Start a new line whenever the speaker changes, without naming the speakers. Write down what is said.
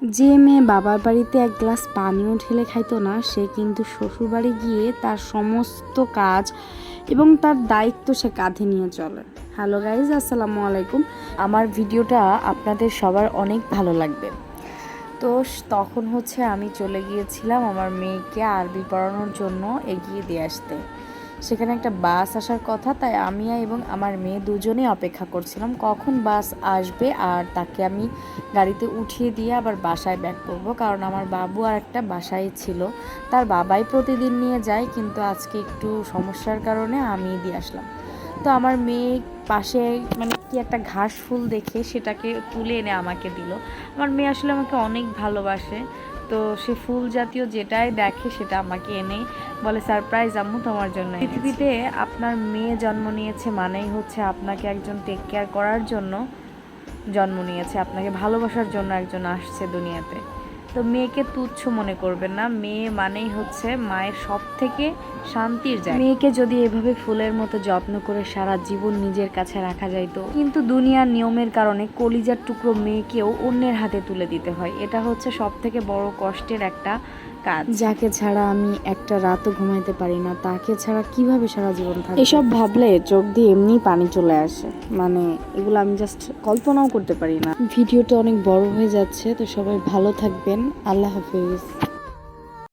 যে মেয়ে বাবার বাড়িতে এক গ্লাস পানিও ঢেলে খাইতো না, সে কিন্তু শ্বশুরবাড়ি গিয়ে তার সমস্ত কাজ এবং তার দায়িত্ব সে কাঁধে নিয়ে চলে। হ্যালো গাইজ, আসসালামু আলাইকুম। আমার ভিডিওটা আপনাদের সবার অনেক ভালো লাগবে। তো তখন আমি চলে গিয়েছিলাম আমার মেয়েকে আরবি পড়ানোর জন্য এগিয়ে দিয়ে আসতে। সেখানে একটা বাস আসার কথা, তাই আমি এবং আমার মেয়ে দুজনেই অপেক্ষা করছিলাম কখন বাস আসবে আর তাকে আমি গাড়িতে উঠিয়ে দিয়ে আবার বাসায় ব্যাক করব। কারণ আমার বাবু আর একটা বাসায় ছিল, তার বাবাই প্রতিদিন নিয়ে যায়, কিন্তু আজকে একটু সমস্যার কারণে আমি দিয়ে আসলাম। তো আমার মেয়ে পাশে কি একটা ঘাস ফুল দেখে সেটাকে তুলে এনে আমাকে দিল। আমার মেয়ে আসলে আমাকে অনেক ভালোবাসে, তো সে ফুল জাতীয় যেটাই দেখে সেটা আমাকে এনে বলে, সারপ্রাইজ আম্মু তোমার জন্য। পৃথিবীতে আপনার মেয়ে জন্ম নিয়েছে মানেই আপনাকে একজন টেক কেয়ার করার জন্য জন্ম নিয়েছে, আপনাকে ভালোবাসার জন্য একজন আসছে দুনিয়াতে। তো মেয়েকে তুচ্ছ মনে করবেন না, মেয়ে মানেই মায়ের সব থেকে শান্তির জায়গা। মেয়েকে যদি এভাবে ফুলের মতো যত্ন করে সারা জীবন নিজের কাছে রাখা যাইতো, কিন্তু দুনিয়ার নিয়মের কারণে কলিজার টুকরো মেয়েকেও অন্যের হাতে তুলে দিতে হয়। এটা সব থেকে বড় কষ্টের একটা কাজ। যাকে ছাড়া আমি একটা রাতও ঘুমাইতে পারি না, তাকে ছাড়া কিভাবে সারা জীবন থাকবো। এসব ভাবলে চোখ দিয়ে এমনি পানি চলে আসে, এগুলো আমি জাস্ট কল্পনাও করতে পারি না। ভিডিওটা অনেক বড় হয়ে যাচ্ছে, তো সবাই ভালো থাকবেন। আল্লাহ হাফিজ।